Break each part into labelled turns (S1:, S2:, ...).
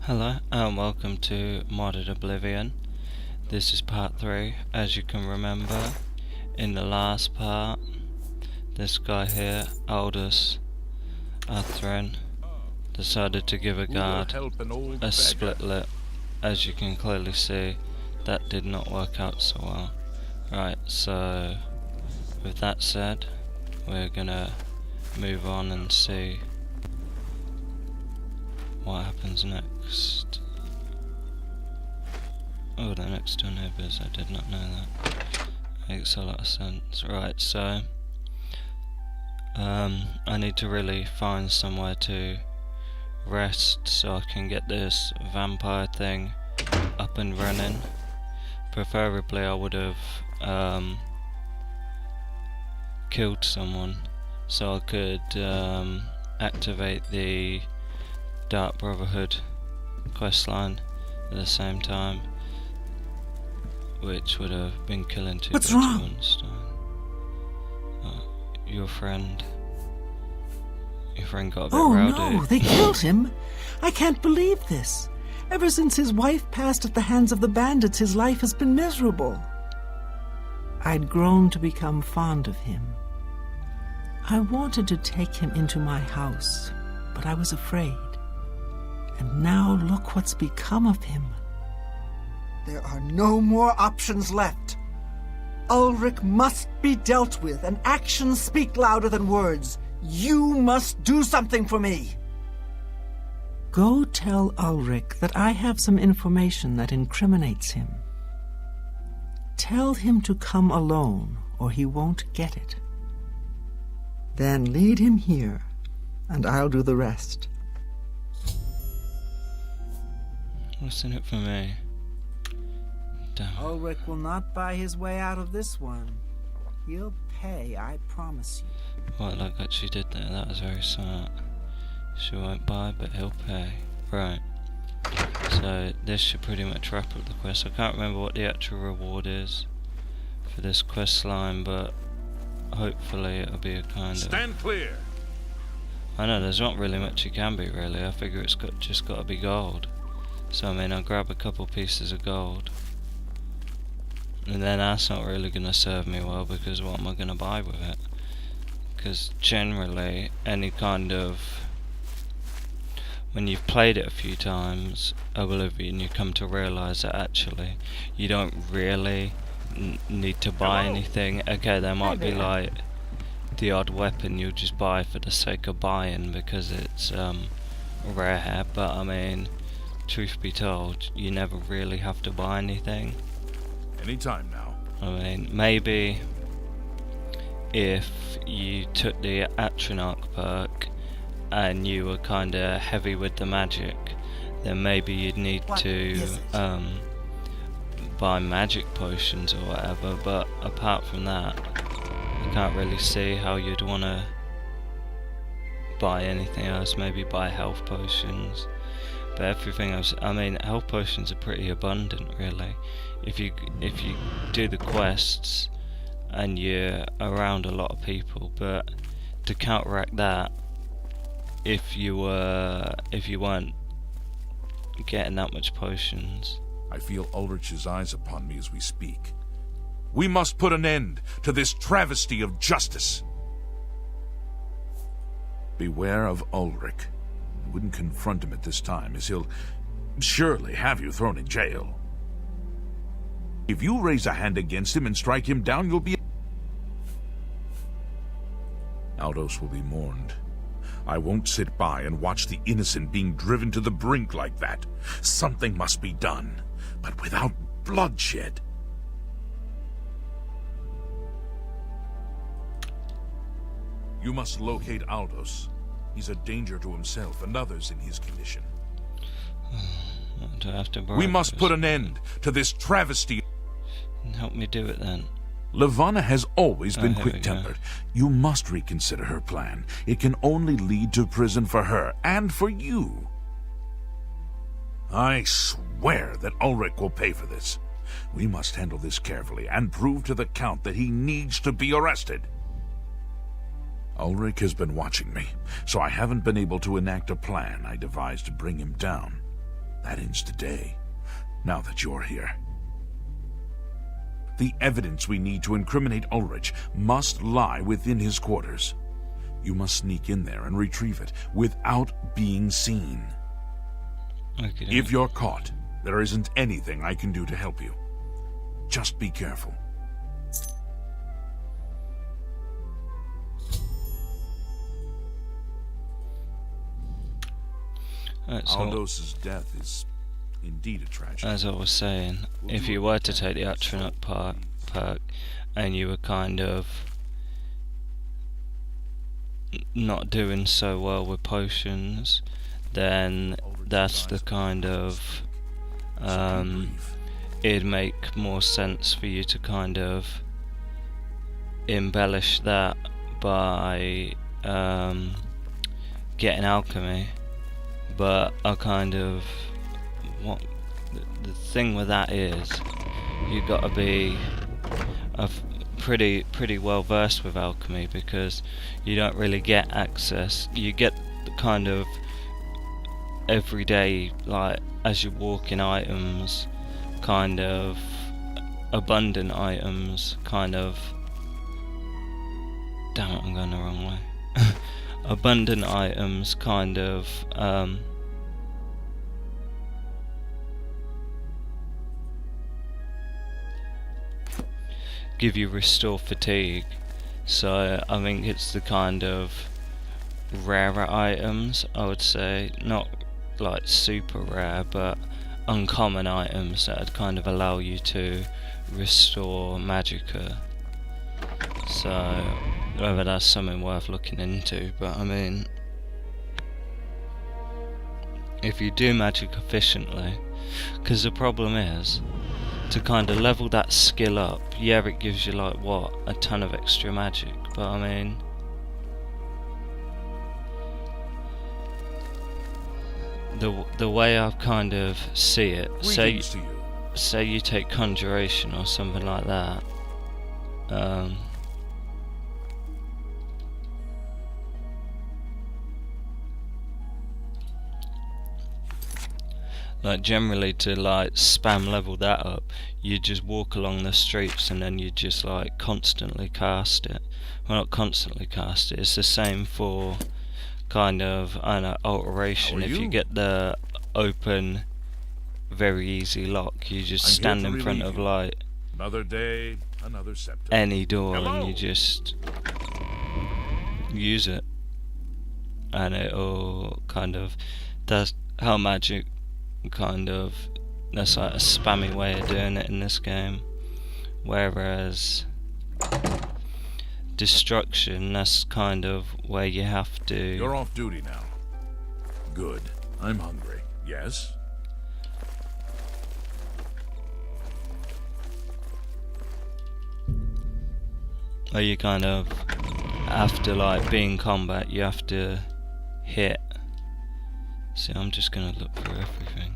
S1: Hello and welcome to Modded Oblivion. This is part 3. As you can remember, in the last part, this guy here, Aldous Atherin, decided to give a guard a split lip. As you can clearly see, that did not work out so well. Right, so with that said, we're gonna move on and see what happens next. Oh, the next door neighbours, I did not know that. Makes a lot of sense. Right, so I need to really find somewhere to rest so I can get this vampire thing up and running. Preferably I would have killed someone so I could activate the Dark Brotherhood questline at the same time, which would have been killing two birds with one stone. Your friend got a bit rowdy.
S2: Oh no, they killed him! I can't believe this. Ever since his wife passed at the hands of the bandits, his life has been miserable. I'd grown to become fond of him. I wanted to take him into my house, but I was afraid. And now look what's become of him.
S3: There are no more options left. Ulrich must be dealt with, and actions speak louder than words. You must do something for me.
S2: Go tell Ulrich that I have some information that incriminates him. Tell him to come alone, or he won't get it. Then lead him here, and I'll do the rest.
S1: What's in it for me? Damn.
S2: Ulrich will not buy his way out of this one. He'll pay, I promise you.
S1: What, like what she did there? That was very smart. She won't buy, but he'll pay. Right. So this should pretty much wrap up the quest. I can't remember what the actual reward is for this quest line, but hopefully it'll be a kind of...
S4: Stand clear!
S1: I know there's not really much it can be, really. I figure it's just got to be gold. So I mean, I'll grab a couple pieces of gold. And then that's not really going to serve me well, because what am I going to buy with it? Because generally, any kind of... when you've played it a few times, Oblivion, you come to realise that actually you don't really need to buy anything. Okay, there might be like the odd weapon you'll just buy for the sake of buying because it's rare, but I mean, truth be told, you never really have to buy anything.
S4: Anytime now.
S1: I mean, maybe if you took the Atronach perk and you were kinda heavy with the magic, then maybe you'd need to buy magic potions or whatever, but apart from that, I can't really see how you'd wanna buy anything else. Maybe buy health potions. But everything else, I mean, health potions are pretty abundant, really. If you do the quests and you're around a lot of people, but to counteract that, if you weren't getting that much potions.
S4: I feel Ulrich's eyes upon me as we speak. We must put an end to this travesty of justice. Beware of Ulrich. I wouldn't confront him at this time, as he'll surely have you thrown in jail. If you raise a hand against him and strike him down, you'll be... Aldous will be mourned. I won't sit by and watch the innocent being driven to the brink like that. Something must be done, but without bloodshed. You must locate Aldous. He's a danger to himself and others in his condition.
S1: Do I have to
S4: we must put an end to this travesty.
S1: Help me do it then.
S4: Levana has always been quick-tempered. You must reconsider her plan. It can only lead to prison for her and for you. I swear that Ulrich will pay for this. We must handle this carefully and prove to the Count that he needs to be arrested. Ulrich has been watching me, so I haven't been able to enact a plan I devised to bring him down. That ends today, now that you're here. The evidence we need to incriminate Ulrich must lie within his quarters. You must sneak in there and retrieve it without being seen.
S1: Okay.
S4: If you're caught, there isn't anything I can do to help you. Just be careful.
S1: So,
S4: Aldos's death is indeed a tragedy.
S1: as I was saying, if you were to take the Atronach perk and you were kind of not doing so well with potions, then that's the kind of it'd make more sense for you to kind of embellish that by getting alchemy. But I kind of the thing with that is you've got to be pretty well versed with alchemy, because you don't really get access. You get the kind of everyday, like as you walk in items, kind of abundant items, kind of. Damn it, I'm going the wrong way. Abundant items, kind of. Give you restore fatigue, so I think it's the kind of rarer items, I would say, not like super rare, but uncommon items that would kind of allow you to restore magicka. So whether that's something worth looking into, but I mean, if you do magic efficiently, because the problem is, to kind of level that skill up, yeah, it gives you like what, a ton of extra magic, but I mean, the way I kind of see it, say you take conjuration or something like that, like generally to like spam level that up, you just walk along the streets and then you just like constantly cast it. Well, not constantly cast it, it's the same for kind of, I don't know, alteration. If you get the open very easy lock, you just stand in front of like
S4: another day, another September.
S1: any door. Hello. And you just use it, and it'll kind of, that's how magic kind of, that's like a spammy way of doing it in this game. Whereas destruction, that's kind of where you have to.
S4: You're off duty now. Good. I'm hungry. Yes?
S1: Where you kind of have to, like, be in combat, you have to hit. See, I'm just gonna look through everything.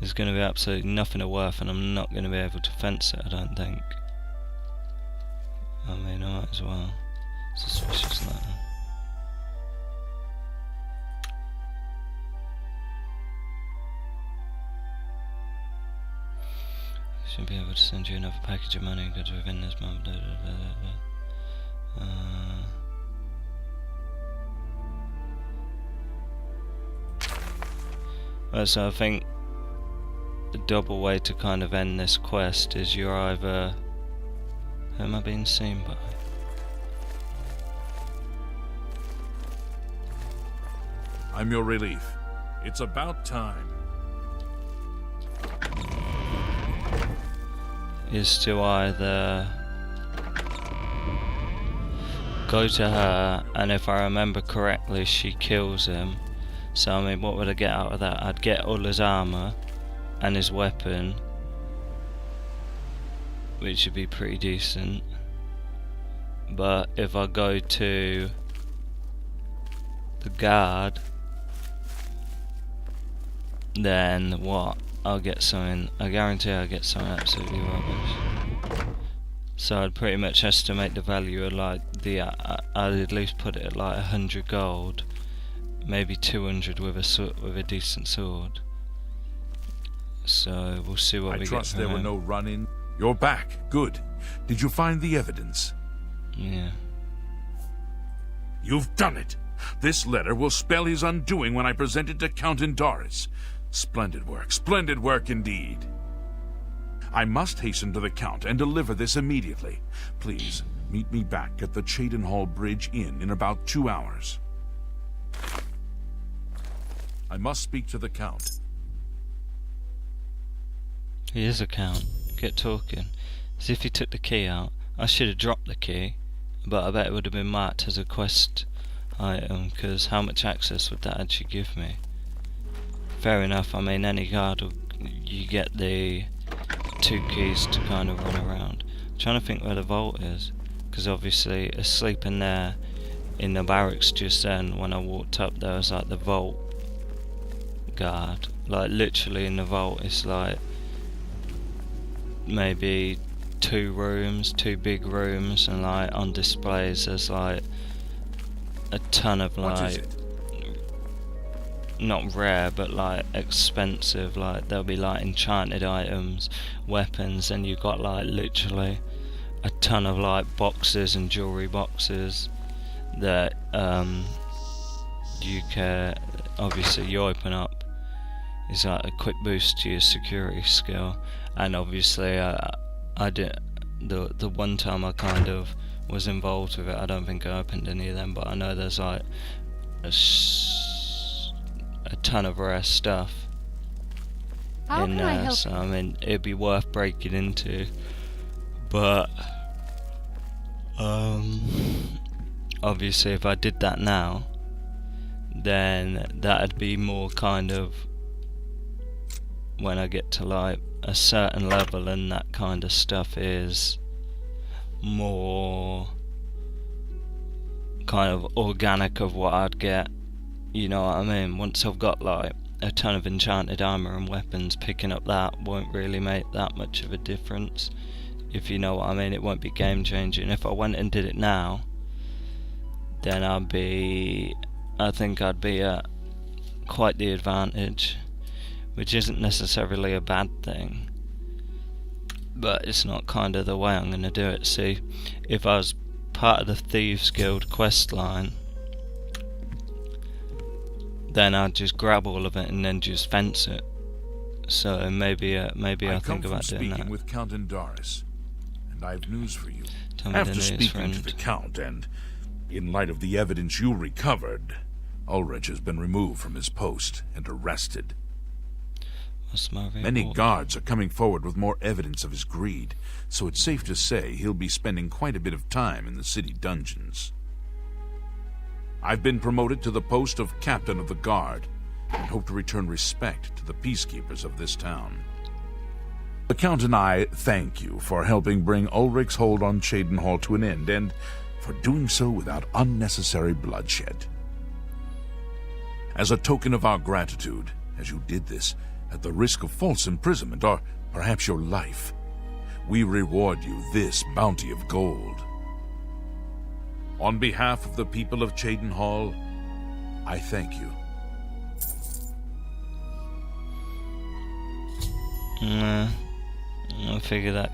S1: There's gonna be absolutely nothing of worth, and I'm not gonna be able to fence it, I don't think. I mean, I might as well. Suspicious letter. Should be able to send you another package of money goods within this month. Well, so I think the double way to kind of end this quest is you're either... Who am I being seen by?
S4: I'm your relief. It's about time.
S1: Is to either go to her, and if I remember correctly, she kills him. So I mean, what would I get out of that? I'd get all his armor and his weapon, which would be pretty decent. But if I go to the guard, then what? I'll get something, I guarantee I'll get something absolutely rubbish. So I'd pretty much estimate the value of like the, I'd at least put it at like 100 gold, maybe 200 with a decent sword. So we'll see what
S4: I
S1: we get
S4: trust
S1: from
S4: there were
S1: him.
S4: no run-in. You're back. Good. Did you find the evidence?
S1: Yeah.
S4: You've done it. This letter will spell his undoing when I present it to Count Indaris. Splendid work indeed. I must hasten to the Count and deliver this immediately. Please, meet me back at the Cheydinhall Bridge Inn in about 2 hours. I must speak to the Count.
S1: He is a count. Get talking. As if he took the key out. I should have dropped the key, but I bet it would have been marked as a quest item, because how much access would that actually give me? Fair enough, I mean, any guard, you get the 2 keys to kind of run around. I'm trying to think where the vault is, because obviously asleep in there, in the barracks just then, when I walked up there was like the vault guard. Like literally in the vault, it's like maybe 2 rooms, 2 big rooms, and like on displays there's like a ton of
S4: What is
S1: like
S4: it?
S1: not rare but like expensive, like there'll be like enchanted items, weapons, and you've got like literally a ton of like boxes and jewelry boxes that you can obviously you open up. Is like a quick boost to your security skill, and obviously I did the one time I kind of was involved with it. I don't think I opened any of them, but I know there's like a ton of rare stuff
S5: How
S1: in
S5: can I
S1: there,
S5: help
S1: so
S5: you?
S1: I mean it'd be worth breaking into. But obviously if I did that now, then that'd be more kind of when I get to like a certain level, and that kind of stuff is more kind of organic of what I'd get, you know what I mean? Once I've got like a ton of enchanted armor and weapons, picking up that won't really make that much of a difference, if you know what I mean. It won't be game changing. If I went and did it now, then I think I'd be at quite the advantage, which isn't necessarily a bad thing, but it's not kind of the way I'm going to do it. See, if I was part of the Thieves Guild quest line, then I'd just grab all of it and then just fence it. So maybe I'll think about doing that.
S4: speaking with Count Indaris, and I have news for you.
S1: Tell me the
S4: After
S1: news,
S4: speaking
S1: friend.
S4: to the Count, and in light of the evidence you recovered, Ulrich has been removed from his post and arrested.
S1: What's my
S4: Many
S1: reward?
S4: guards are coming forward with more evidence of his greed, so it's safe to say he'll be spending quite a bit of time in the city dungeons. I've been promoted to the post of Captain of the Guard, and hope to return respect to the peacekeepers of this town. The Count and I thank you for helping bring Ulrich's hold on Cheydinhall to an end, and for doing so without unnecessary bloodshed. As a token of our gratitude, as you did this at the risk of false imprisonment or perhaps your life, we reward you this bounty of gold. On behalf of the people of Cheydinhall, I thank you.
S1: Nah, I figure that.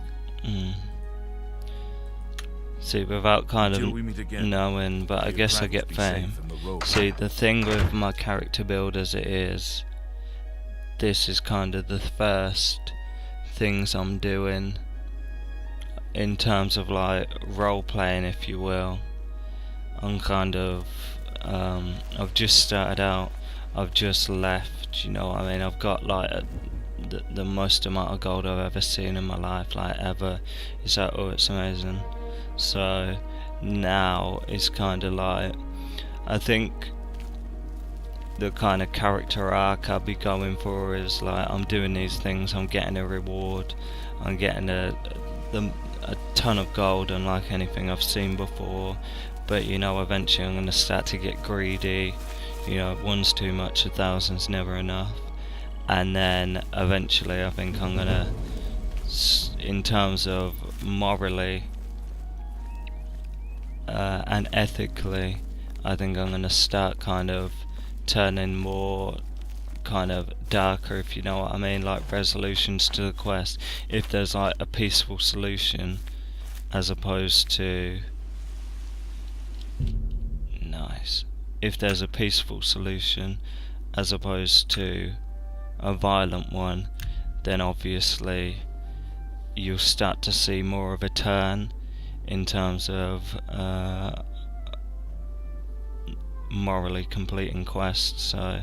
S1: See, without kind
S4: Till
S1: of
S4: we meet again,
S1: knowing, but I
S4: may
S1: guess I
S4: Kratos
S1: get
S4: be
S1: fame.
S4: safe in the road.
S1: See, the thing with my character build as it is, this is kind of the first things I'm doing in terms of like role playing, if you will. I'm kind of I've just started out, I've just left, you know what I mean? I've got like the most amount of gold I've ever seen in my life, like ever. It's like, oh, it's amazing. So now it's kind of like, I think the kind of character arc I'll be going for is like, I'm doing these things, I'm getting a reward, I'm getting a ton of gold, unlike anything I've seen before. But you know, eventually I'm going to start to get greedy. You know, one's too much, 1,000's never enough. And then eventually I think I'm going to, in terms of morally and ethically, I think I'm going to start kind of turning more kind of darker, if you know what I mean, like resolutions to the quest. If there's like a peaceful solution, as opposed to if there's a peaceful solution as opposed to a violent one, then obviously you'll start to see more of a turn in terms of morally completing quests. So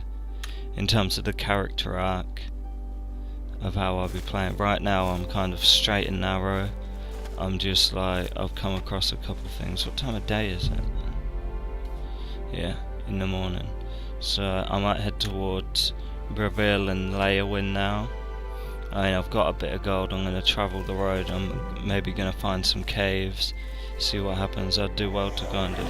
S1: in terms of the character arc of how I'll be playing, right now I'm kind of straight and narrow. I'm just like, I've come across a couple of things. What time of day is it? Yeah, in the morning. So I might head towards Breville and Leyawind now. I mean, I've got a bit of gold. I'm going to travel the road. I'm maybe going to find some caves, see what happens. I'd do well to kind of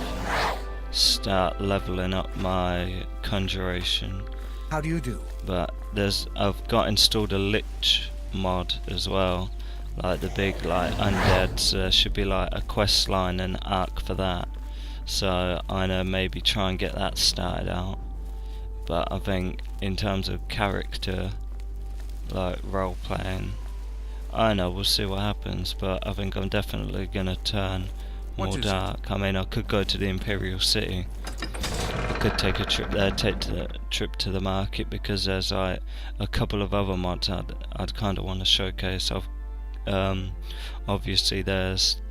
S1: start leveling up my conjuration.
S3: How do you do?
S1: But I've got installed a lich mod as well, like the big like undeads. There should be like a quest line and arc for that. So I know maybe try and get that started out. But I think in terms of character, like role playing, I don't know, we'll see what happens. But I think I'm definitely gonna turn more dark. I mean, I could go to the Imperial City. I could take a trip there, take the trip to the market, because there's like a couple of other mods I'd kind of want to showcase. Obviously there's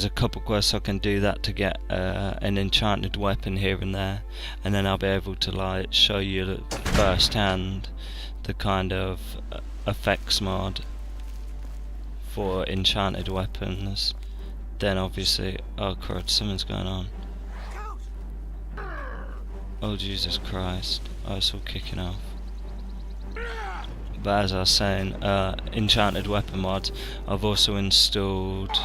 S1: a couple quests I can do that to get an enchanted weapon here and there, and then I'll be able to like show you firsthand the kind of effects mod for enchanted weapons. Then obviously, oh crud, something's going on. Oh Jesus Christ, oh, it's all kicking off. But as I was saying, enchanted weapon mod, I've also installed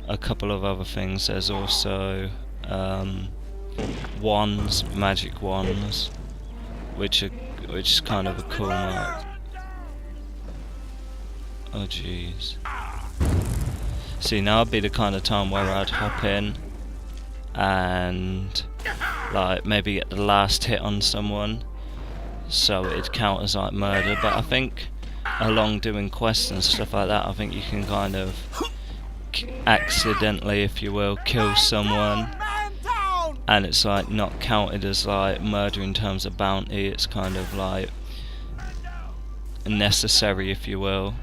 S1: a couple of other things. There's also wands, magic wands, which is kind of a cool mod. Oh jeez. See, now would be the kind of time where I'd hop in and like maybe get the last hit on someone, so it'd count as like murder. But I think along doing quests and stuff like that, I think you can kind of accidentally, if you will, kill someone, and it's like not counted as like murder in terms of bounty. It's kind of like necessary, if you will.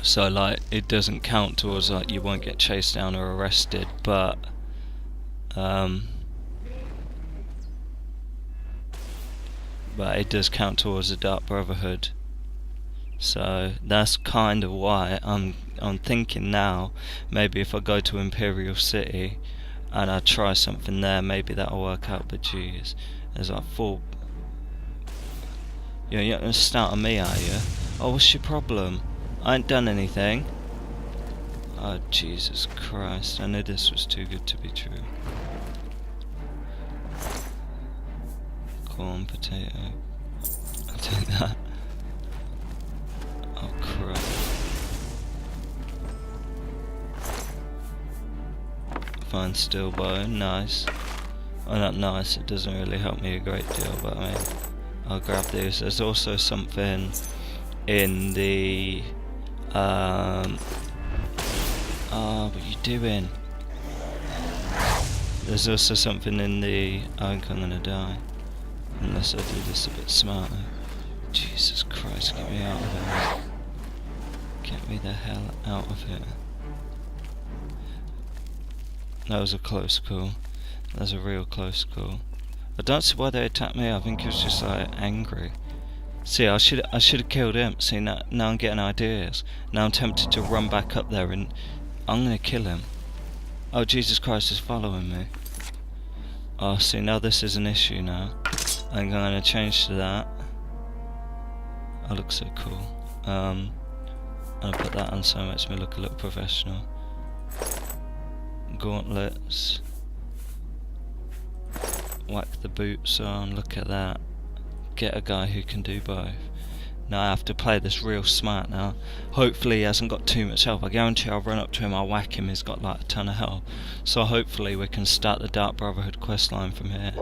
S1: So like it doesn't count towards like you won't get chased down or arrested, but it does count towards the Dark Brotherhood. So that's kind of why I'm thinking now, maybe if I go to Imperial City and I try something there, maybe that'll work out. But jeez, there's like full. You're not gonna start on me, are you? Oh, what's your problem? I ain't done anything. Oh Jesus Christ, I knew this was too good to be true. Corn, potato. I'll take that. Oh crap. Fine steel bow, nice. Oh, not nice, it doesn't really help me a great deal, but I mean, I'll grab these. There's also something in the oh, what are you doing? There's also something in the, I think I'm gonna die unless I do this a bit smarter. Jesus Christ, get me out of here. Get me the hell out of here. That was a close call. That was a real close call. I don't see why they attacked me. I think he was just like angry. See, I should have killed him. See, now I'm getting ideas. Now I'm tempted to run back up there and I'm gonna kill him. Oh Jesus Christ, he's following me. Oh, see, now this is an issue now. I'm gonna change to that. I look so cool. I'll put that on so it makes me look a little professional. Gauntlets. Whack the boots on, look at that. Get a guy who can do both. Now I have to play this real smart now. Hopefully he hasn't got too much health. I guarantee I'll run up to him, I'll whack him, he's got like a ton of health. So hopefully we can start the Dark Brotherhood questline from here.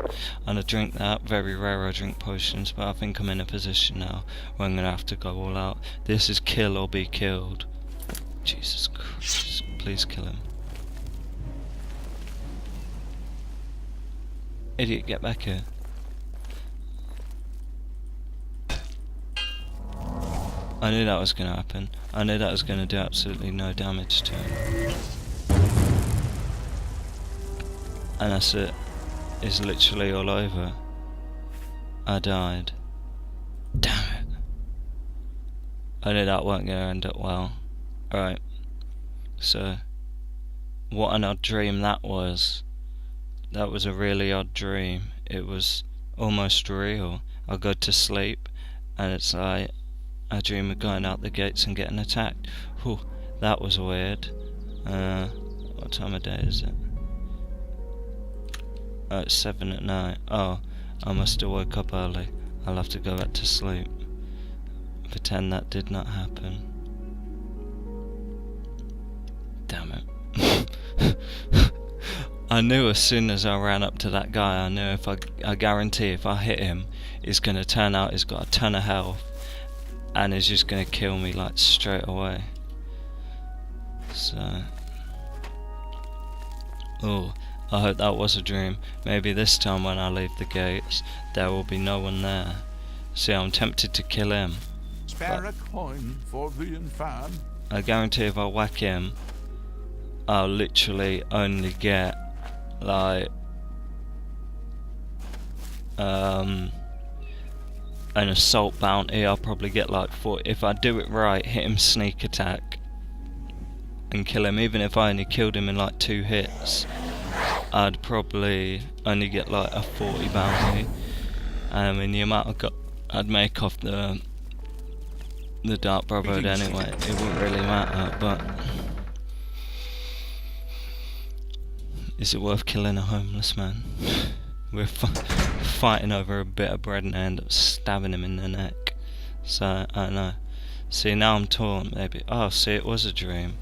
S1: And I drink that, very rare I drink potions, but I think I'm in a position now where I'm going to have to go all out. This is kill or be killed. Jesus Christ, please kill him. Idiot, get back here. I knew that was going to happen. I knew that was going to do absolutely no damage to him. And that's it. It's literally all over. I died. Damn it. I knew that wasn't going to end up well. Alright. So, what an odd dream that was. That was a really odd dream. It was almost real. I go to sleep and it's like I dream of going out the gates and getting attacked. Whew, that was weird. What time of day is it? Oh, it's 7 at night. Oh, I must have woke up early. I'll have to go back to sleep. Pretend that did not happen. Damn it. I knew as soon as I ran up to that guy, I knew if I guarantee if I hit him, it's going to turn out he's got a ton of health and he's just going to kill me like straight away. So, oh, I hope that was a dream. Maybe this time when I leave the gates, there will be no one there. See, I'm tempted to kill him.
S4: Spare a coin for the infam.
S1: I guarantee if I whack him, I'll literally only get like an assault bounty. I'll probably get like 4 if I do it right, hit him sneak attack and kill him. Even if I only killed him in like 2 hits, I'd probably only get like a 40 bounty. I mean the amount I'd make off the Dark Brotherhood anyway, it wouldn't really matter, but is it worth killing a homeless man? We're fighting over a bit of bread and I end up stabbing him in the neck. So, I don't know. See, now I'm torn, maybe. Oh, see, it was a dream.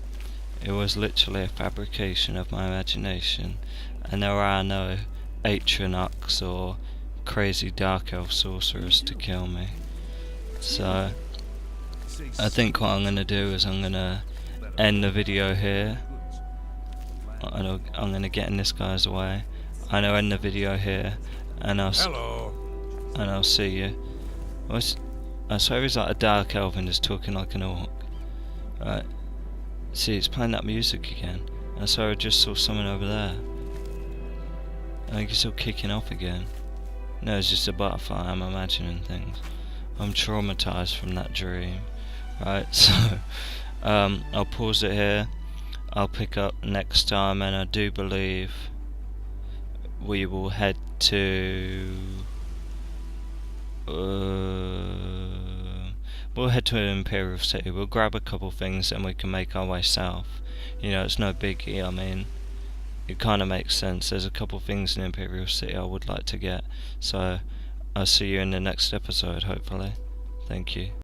S1: It was literally a fabrication of my imagination. And there are no Atrionox or crazy dark elf sorcerers to kill me. So, I think what I'm going to do is I'm going to end the video here. I'm going to get in this guy's way. I'm going to end the video here, and I'll see you. I swear he's like a dark elf and just talking like an orc. Right. See, it's playing that music again. I swear I just saw someone over there. I think he's still kicking off again. No, it's just a butterfly. I'm imagining things. I'm traumatized from that dream. Right, so I'll pause it here. I'll pick up next time, and I do believe we will head to we'll head to an Imperial City. We'll grab a couple things and we can make our way south. You know, it's no biggie. I mean, it kind of makes sense. There's a couple things in Imperial City I would like to get. So I'll see you in the next episode, hopefully. Thank you.